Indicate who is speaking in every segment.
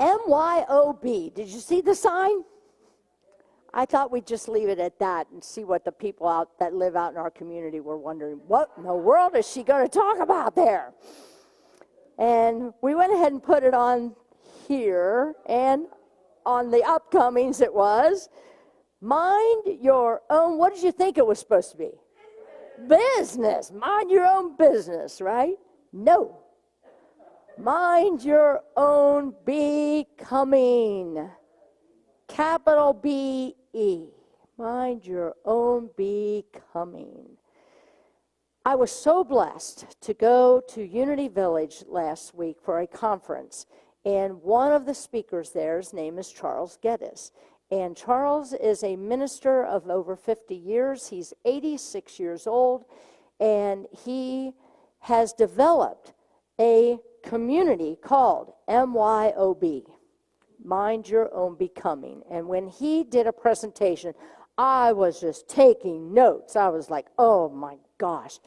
Speaker 1: MYOB. Did you see the sign? I thought we'd just leave it at that and see what the people out that live out in our community were wondering. What in the world is she going to talk about there? And we went ahead and put it on here, and on the upcomings it was, mind your own, what did you think it was supposed to be? Business. Mind your own business, right? No. Mind your own becoming. Capital B-E. Mind your own becoming. I was so blessed to go to Unity Village last week for a conference, and one of the speakers there's name is Charles Geddes. And Charles is a minister of over 50 years. He's 86 years old, and he has developed a community called MYOB, Mind Your Own Becoming. And when he did a presentation, I was just taking notes. I was like, oh my gosh.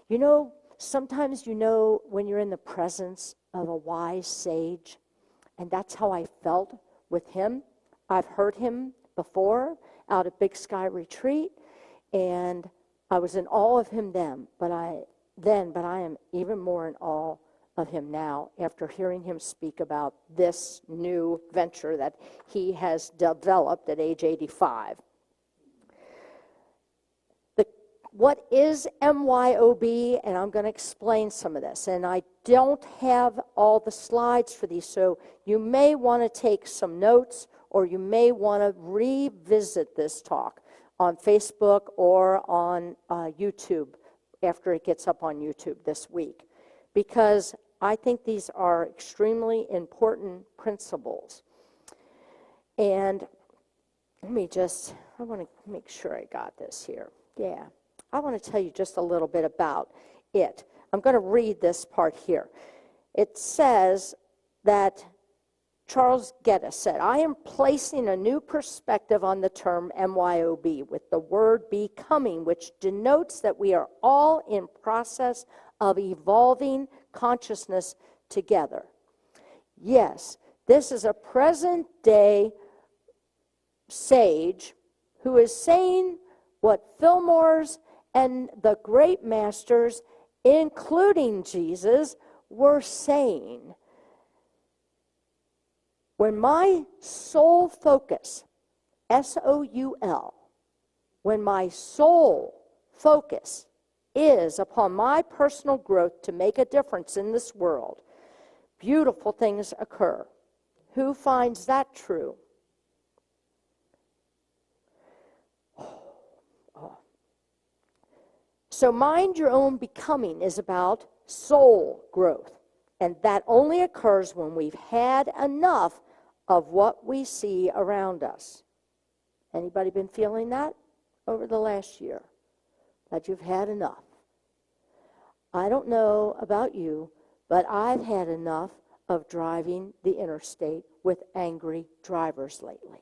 Speaker 1: You know, sometimes you know when you're in the presence of a wise sage, and that's how I felt with him. I've heard him before out at Big Sky Retreat, and I was in awe of him then, but I am even more in awe of him now after hearing him speak about this new venture that he has developed at age 85. What is MYOB? And I'm going to explain some of this. And I don't have all the slides for these, so you may want to take some notes, or you may want to revisit this talk on Facebook or on YouTube after it gets up on YouTube this week, because I think these are extremely important principles. And I want to make sure I got this here. Yeah. I want to tell you just a little bit about it. I'm going to read this part here. It says that Charles Geddes said, I am placing a new perspective on the term MYOB with the word becoming, which denotes that we are all in process of evolving consciousness together. Yes, this is a present day sage who is saying what Fillmore's and the great masters, including Jesus, were saying. When my soul focus, S-O-U-L, when my soul focus is upon my personal growth to make a difference in this world, beautiful things occur. Who finds that true? So mind your own becoming is about soul growth. And that only occurs when we've had enough of what we see around us. Anybody been feeling that over the last year? That you've had enough? I don't know about you, but I've had enough of driving the interstate with angry drivers lately.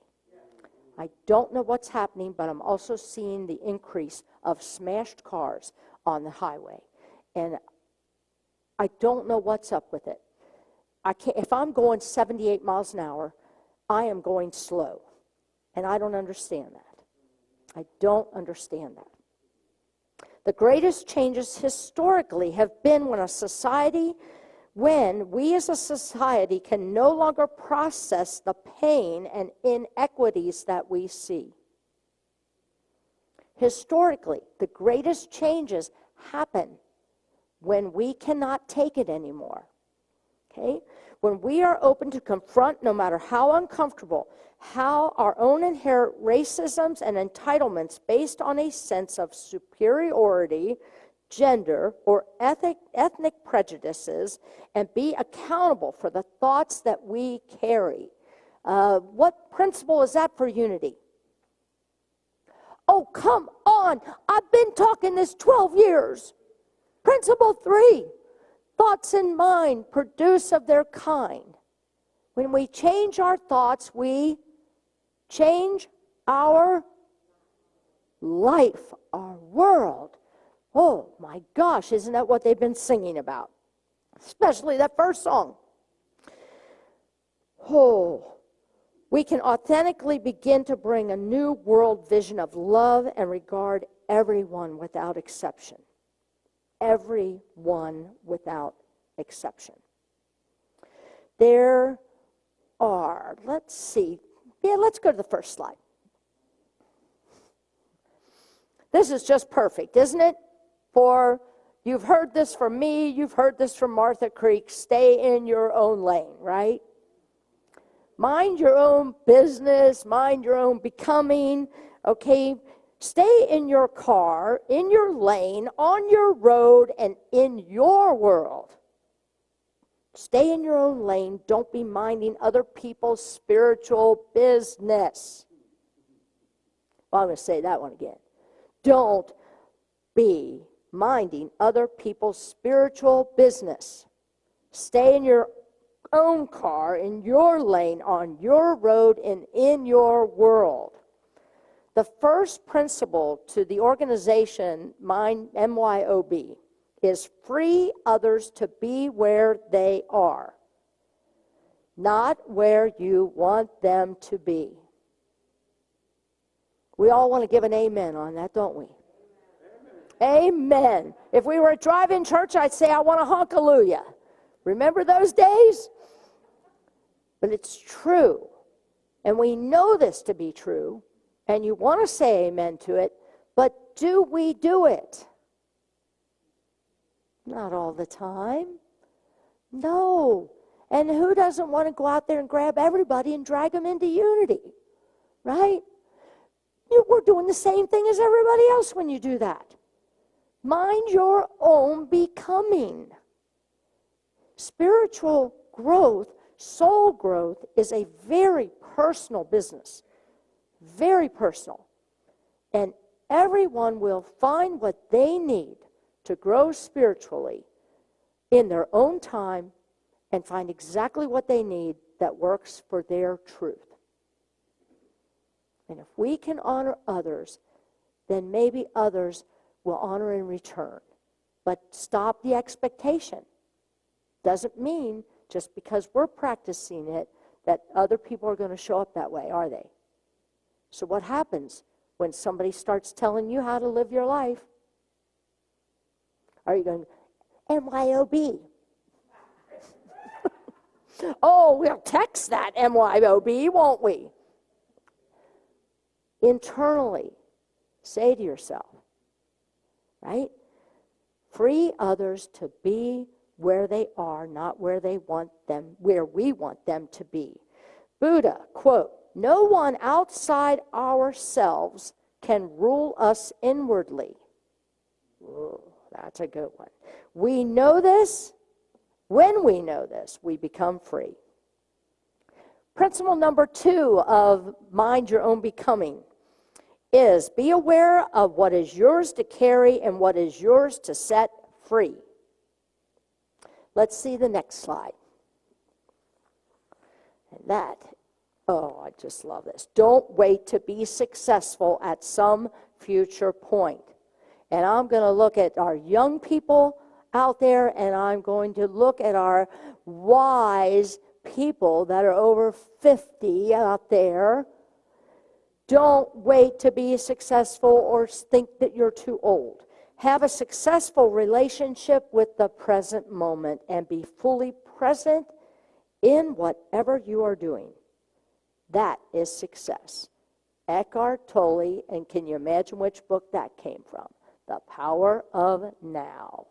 Speaker 1: I don't know what's happening, but I'm also seeing the increase of smashed cars on the highway. And I don't know what's up with it. If I'm going 78 miles an hour, I am going slow. And I don't understand that. I don't understand that. The greatest changes historically have been when we as a society can no longer process the pain and inequities that we see. Historically, the greatest changes happen when we cannot take it anymore. Okay? When we are open to confront, no matter how uncomfortable, how our own inherent racisms and entitlements based on a sense of superiority, gender, or ethnic prejudices, and be accountable for the thoughts that we carry. What principle is that for unity? Oh, come on. I've been talking this 12 years. Principle 3, thoughts in mind produce of their kind. When we change our thoughts, we change our life, our world. Oh my gosh, isn't that what they've been singing about? Especially that first song. We can authentically begin to bring a new world vision of love and regard everyone without exception. Everyone without exception. There are, let's see, let's go to the first slide. This is just perfect, isn't it? You've heard this from me, you've heard this from Martha Creek, stay in your own lane, right? Mind your own business, mind your own becoming, okay? Stay in your car, in your lane, on your road, and in your world. Stay in your own lane. Don't be minding other people's spiritual business. Well, I'm going to say that one again. Don't be minding other people's spiritual business. Stay in your own car, in your lane, on your road, and in your world. The first principle to the organization, MYOB, is free others to be where they are, not where you want them to be. We all want to give an amen on that, don't we? Amen. If we were at drive-in church, I'd say, I want a hallelujah. Remember those days? But it's true. And we know this to be true. And you want to say amen to it. But do we do it? Not all the time. No. And who doesn't want to go out there and grab everybody and drag them into unity? Right? We're doing the same thing as everybody else when you do that. Mind your own becoming. Spiritual growth, soul growth, is a very personal business. Very personal. And everyone will find what they need to grow spiritually in their own time and find exactly what they need that works for their truth. And if we can honor others, then maybe others will honor in return. But stop the expectation. Doesn't mean just because we're practicing it that other people are going to show up that way, are they? So what happens when somebody starts telling you how to live your life? Are you going, MYOB? Oh, we'll text that MYOB, won't we? Internally, say to yourself, right? Free others to be where they are, not where we want them to be. Buddha, quote, no one outside ourselves can rule us inwardly. Ooh, that's a good one. We know this. When we know this, we become free. Principle number 2 of mind your own becoming is be aware of what is yours to carry and what is yours to set free. Let's see the next slide. And that, oh, I just love this. Don't wait to be successful at some future point. And I'm going to look at our young people out there, and I'm going to look at our wise people that are over 50 out there. Don't wait to be successful or think that you're too old. Have a successful relationship with the present moment and be fully present in whatever you are doing. That is success. Eckhart Tolle, and can you imagine which book that came from? The Power of Now.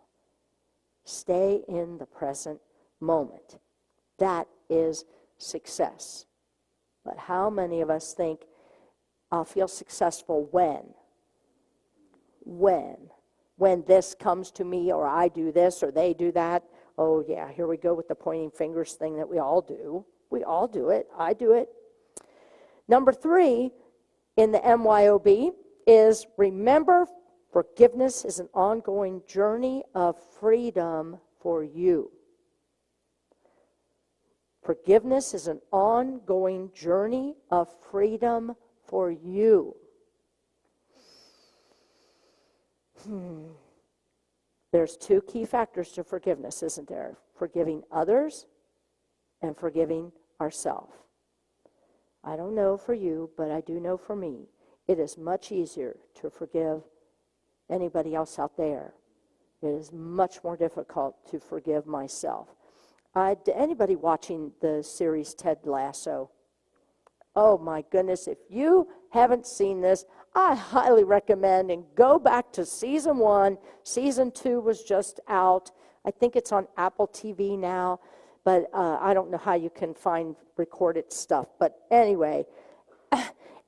Speaker 1: Stay in the present moment. That is success. But how many of us think, I'll feel successful when? When this comes to me, or I do this, or they do that. Oh yeah, here we go with the pointing fingers thing that we all do. We all do it. I do it. Number 3 in the MYOB is remember forgiveness is an ongoing journey of freedom for you. Forgiveness is an ongoing journey of freedom for you. There's 2 key factors to forgiveness, isn't there? Forgiving others and forgiving ourselves. I don't know for you, but I do know for me, it is much easier to forgive anybody else out there. It is much more difficult to forgive myself. Anybody watching the series Ted Lasso? Oh my goodness, if you haven't seen this, I highly recommend and go back to season 1. Season 2 was just out. I think it's on Apple TV now, but I don't know how you can find recorded stuff. But anyway,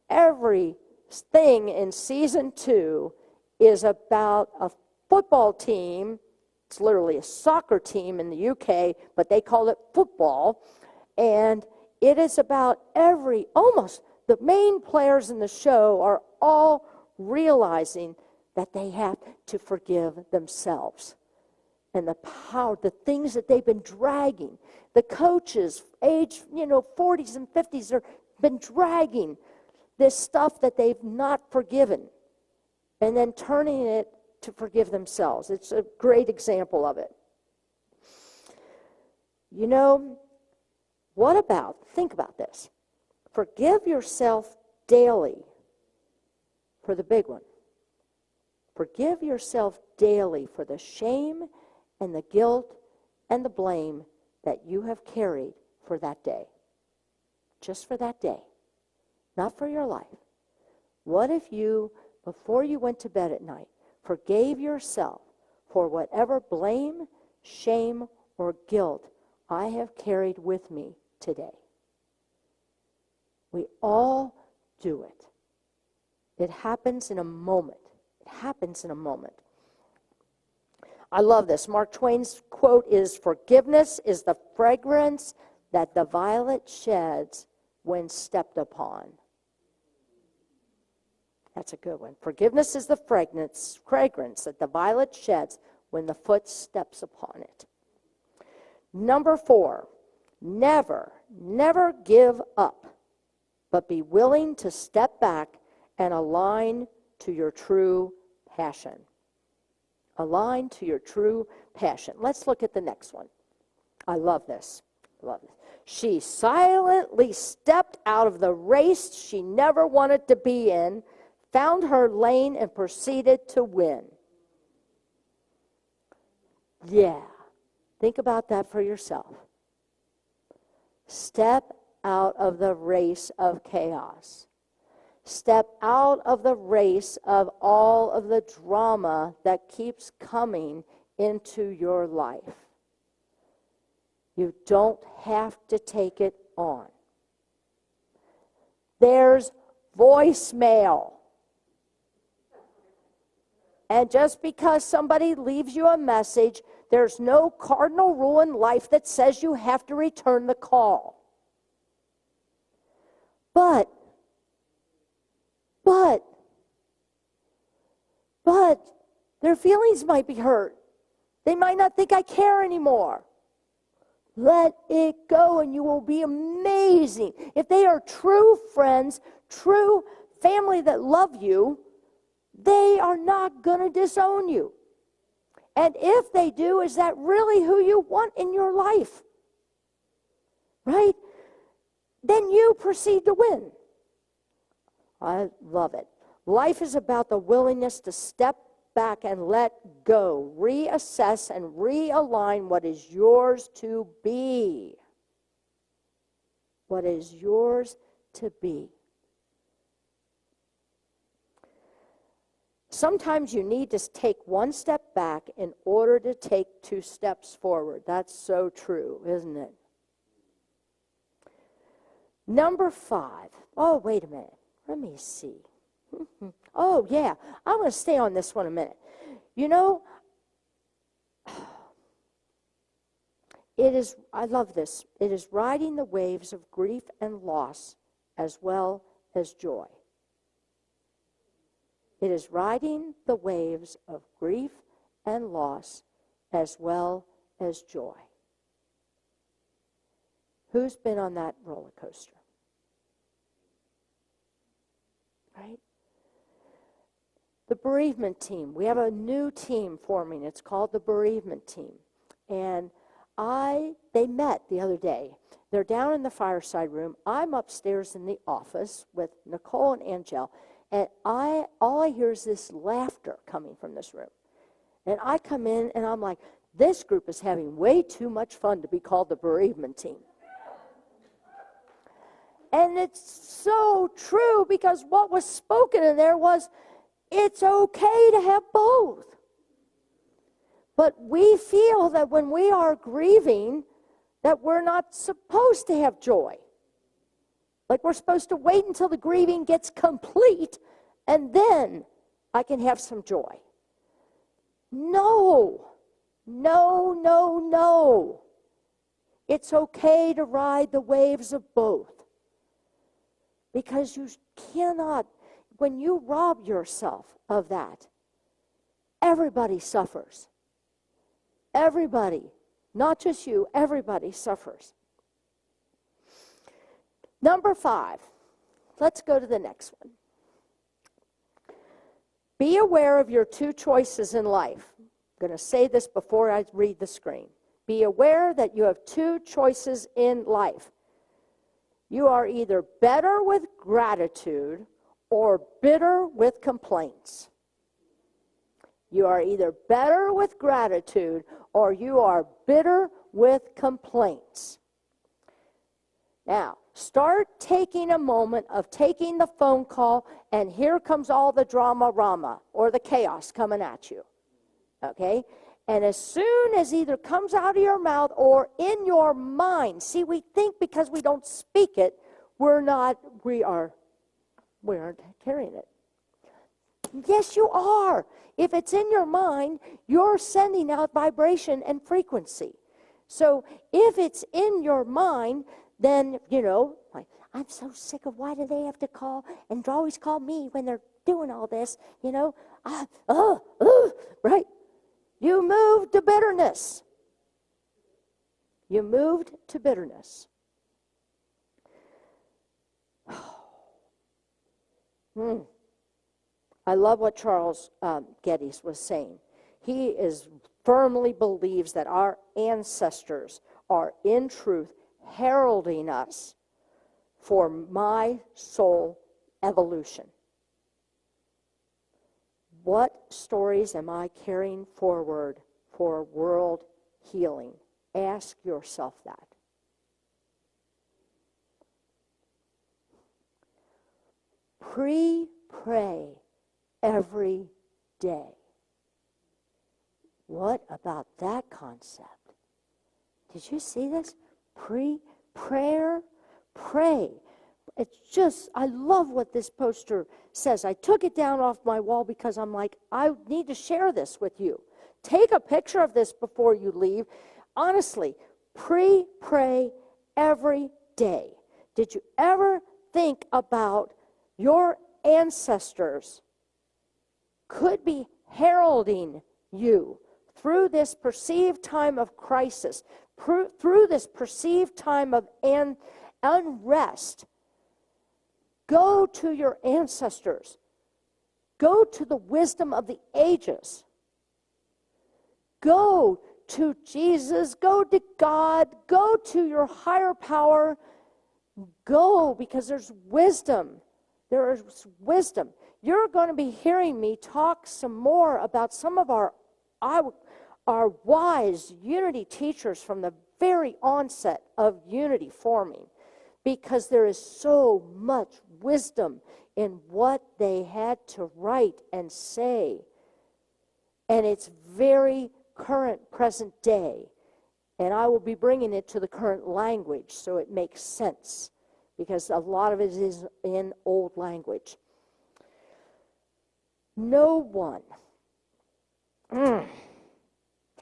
Speaker 1: everything in season 2 is about a football team. It's literally a soccer team in the UK, but they call it football. And it is about almost the main players in the show are all realizing that they have to forgive themselves. And the power, the things that they've been dragging. The coaches, age, 40s and 50s, have been dragging this stuff that they've not forgiven and then turning it to forgive themselves. It's a great example of it. Think about this. Forgive yourself daily for the big one. Forgive yourself daily for the shame and the guilt and the blame that you have carried for that day. Just for that day. Not for your life. What if you, before you went to bed at night, forgave yourself for whatever blame, shame, or guilt I have carried with me today? We all do it. It happens in a moment. It happens in a moment. I love this. Mark Twain's quote is, "Forgiveness is the fragrance that the violet sheds when stepped upon." That's a good one. Forgiveness is the fragrance that the violet sheds when the foot steps upon it. Number 4, never give up, but be willing to step back and align to your true passion. Align to your true passion. Let's look at the next one. I love this. She silently stepped out of the race she never wanted to be in, found her lane, and proceeded to win. Yeah. Think about that for yourself. Step out of the race of chaos. Step out of the race of all of the drama that keeps coming into your life. You don't have to take it on. There's voicemail. And just because somebody leaves you a message, there's no cardinal rule in life that says you have to return the call. But their feelings might be hurt. They might not think I care anymore. Let it go and you will be amazing. If they are true friends, true family that love you, they are not going to disown you. And if they do, is that really who you want in your life? Right? Then you proceed to win. I love it. Life is about the willingness to step back and let go, reassess and realign what is yours to be. What is yours to be. Sometimes you need to take one step back in order to take 2 steps forward. That's so true, isn't it? Number 5. Oh, wait a minute. Let me see. Oh, yeah. I'm going to stay on this one a minute. I love this. It is riding the waves of grief and loss as well as joy. It is riding the waves of grief and loss as well as joy. Who's been on that roller coaster? Right? The bereavement team. We have a new team forming. It's called the bereavement team. And they met the other day. They're down in the fireside room. I'm upstairs in the office with Nicole and Angel, and all I hear is this laughter coming from this room. And I come in, and I'm like, this group is having way too much fun to be called the bereavement team. And it's so true, because what was spoken in there was, it's okay to have both. But we feel that when we are grieving, that we're not supposed to have joy. Like we're supposed to wait until the grieving gets complete, and then I can have some joy. No. No, no, no. It's okay to ride the waves of both. Because you cannot, when you rob yourself of that, everybody suffers. Everybody, not just you, everybody suffers. Number 5, let's go to the next one. Be aware of your 2 choices in life. I'm going to say this before I read the screen. Be aware that you have 2 choices in life. You are either better with gratitude or bitter with complaints. You are either better with gratitude or you are bitter with complaints. Now, start taking a moment of taking the phone call, and here comes all the drama or the chaos coming at you. Okay? And as soon as either comes out of your mouth or in your mind, see, we think because we don't speak it, we aren't carrying it. Yes, you are. If it's in your mind, you're sending out vibration and frequency. So if it's in your mind, then, like, I'm so sick of why do they have to call and always call me when they're doing all this, right? You moved to bitterness. You moved to bitterness. I love what Charles Geddes was saying. He firmly believes that our ancestors are in truth heralding us for my soul evolution. What stories am I carrying forward for world healing? Ask yourself that. Pray every day. What about that concept? Did you see this? Prayer, pray. It's just, I love what this poster says. I took it down off my wall because I'm like, I need to share this with you. Take a picture of this before you leave. Honestly, pray every day. Did you ever think about your ancestors could be heralding you through this perceived time of crisis, through this perceived time of unrest? Go to your ancestors. Go to the wisdom of the ages. Go to Jesus. Go to God. Go to your higher power. Go, because there's wisdom. There is wisdom. You're going to be hearing me talk some more about some of our wise unity teachers from the very onset of unity forming, because there is so much wisdom in what they had to write and say. And it's very current, present day. And I will be bringing it to the current language so it makes sense, because a lot of it is in old language. No one.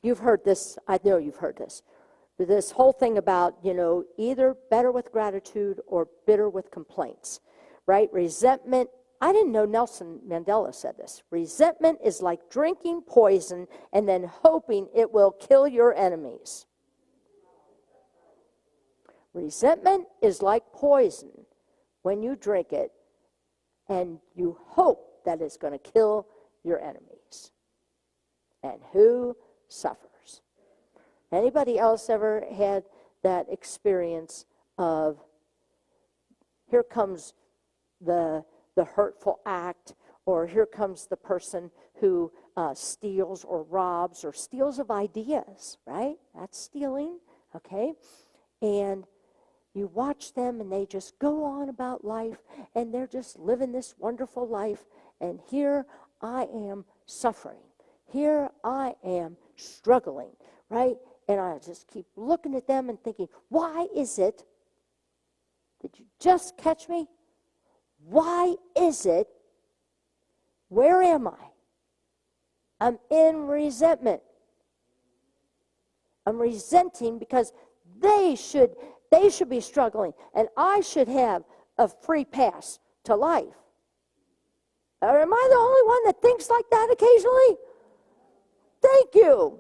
Speaker 1: You've heard this. I know you've heard this. This whole thing about, either better with gratitude or bitter with complaints, right? Resentment. I didn't know Nelson Mandela said this. Resentment is like drinking poison and then hoping it will kill your enemies. Resentment is like poison when you drink it and you hope that it's going to kill your enemies. And who suffers? Anybody else ever had that experience of here comes the hurtful act, or here comes the person who steals or robs or steals of ideas, right? That's stealing, okay? And you watch them and they just go on about life and they're just living this wonderful life. And here I am suffering. Here I am struggling, right? And I just keep looking at them and thinking, why is it? Did you just catch me? Why is it? Where am I? I'm in resentment. I'm resenting because they should be struggling, and I should have a free pass to life. Or am I the only one that thinks like that occasionally? Thank you.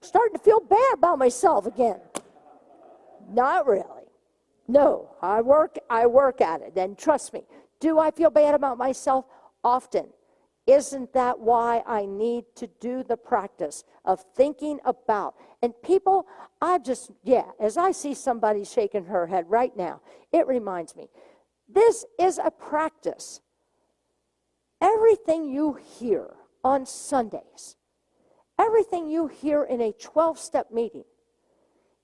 Speaker 1: I'm starting to feel bad about myself again. Not really. No, I work at it, and trust me, do I feel bad about myself? Often. Isn't that why I need to do the practice of thinking about? And people, as I see somebody shaking her head right now, it reminds me, this is a practice. Everything you hear on Sundays, everything you hear in a 12-step meeting,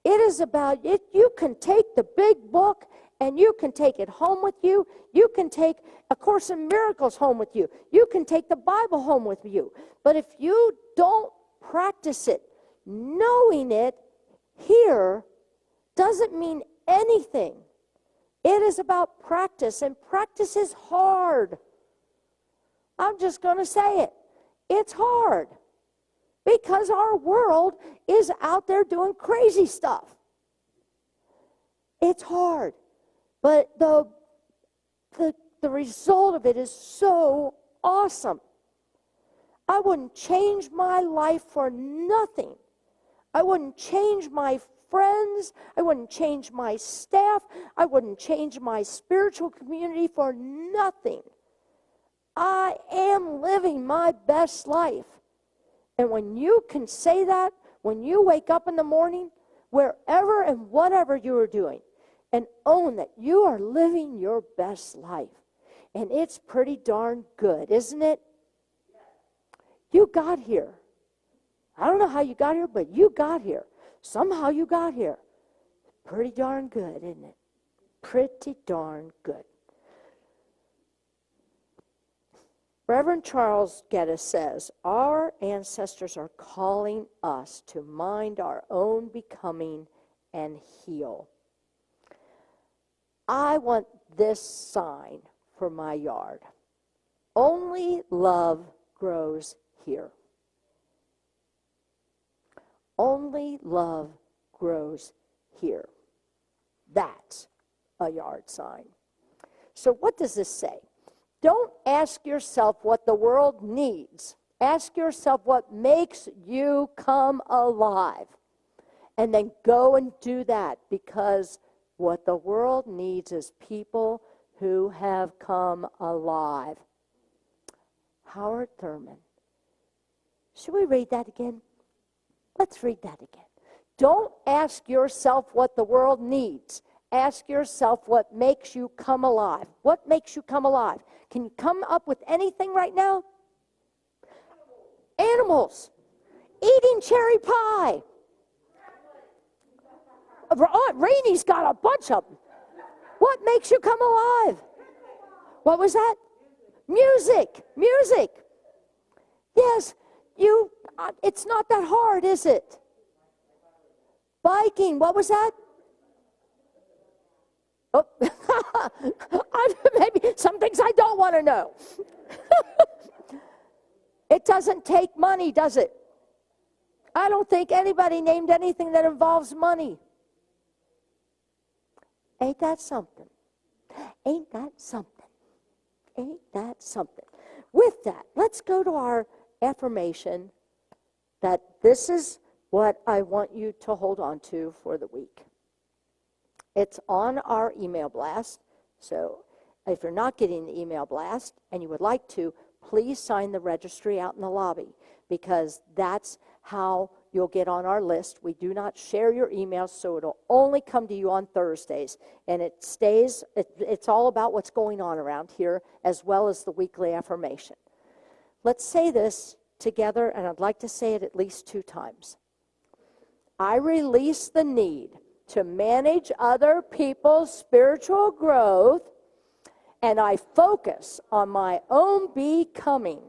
Speaker 1: it is about it. You can take the big book and you can take it home with you. You can take A Course in Miracles home with you. You can take the Bible home with you. But if you don't practice it, knowing it here doesn't mean anything. It is about practice, and practice is hard. I'm just going to say it. It's hard because our world is out there doing crazy stuff. It's hard. But the result of it is so awesome. I wouldn't change my life for nothing. I wouldn't change my friends. I wouldn't change my staff. I wouldn't change my spiritual community for nothing. I am living my best life. And when you can say that, when you wake up in the morning, wherever and whatever you are doing, and own that you are living your best life. And it's pretty darn good, isn't it? You got here. I don't know how you got here, but you got here. Somehow you got here. Pretty darn good, isn't it? Pretty darn good. Reverend Charles Geddes says, our ancestors are calling us to mind our own becoming and heal. I want this sign for my yard. Only love grows here. Only love grows here. That's a yard sign. So what does this say? Don't ask yourself what the world needs. Ask yourself what makes you come alive. And then go and do that, because what the world needs is people who have come alive. Howard Thurman. Should we read that again? Let's read that again. Don't ask yourself what the world needs. Ask yourself what makes you come alive. What makes you come alive? Can you come up with anything right now? Animals. Eating cherry pie. Aunt Rainey's got a bunch of them. What makes you come alive? What was that? Music. Music. Yes, it's not that hard, is it? Biking. What was that? Oh, maybe some things I don't want to know. It doesn't take money, does it? I don't think anybody named anything that involves money. Ain't that something? Ain't that something? Ain't that something? With that, let's go to our affirmation that this is what I want you to hold on to for the week. It's on our email blast, so if you're not getting the email blast and you would like to, please sign the registry out in the lobby, because that's how you'll get on our list. We do not share your emails, so it'll only come to you on Thursdays. And it's all about what's going on around here, as well as the weekly affirmation. Let's say this together, and I'd like to say it at least 2 times. I release the need to manage other people's spiritual growth, and I focus on my own becoming.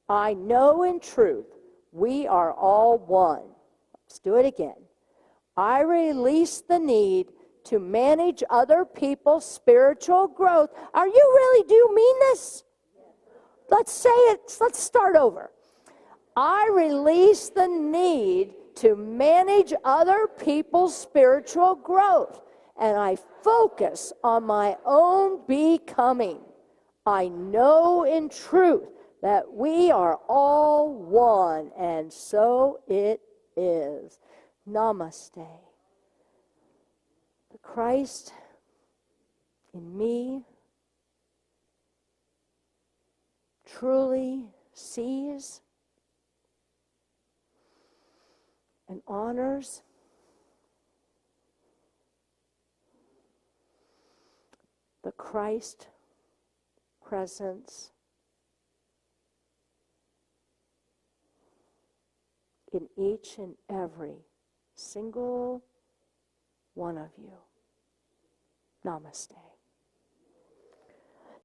Speaker 1: I know in truth we are all one. Let's do it again. I release the need to manage other people's spiritual growth. Are you really, do you mean this? Let's say it, let's start over. I release the need to manage other people's spiritual growth, and I focus on my own becoming. I know in truth that we are all one, and so it is. Namaste. The Christ in me truly sees and honors the Christ presence in each and every single one of you. Namaste.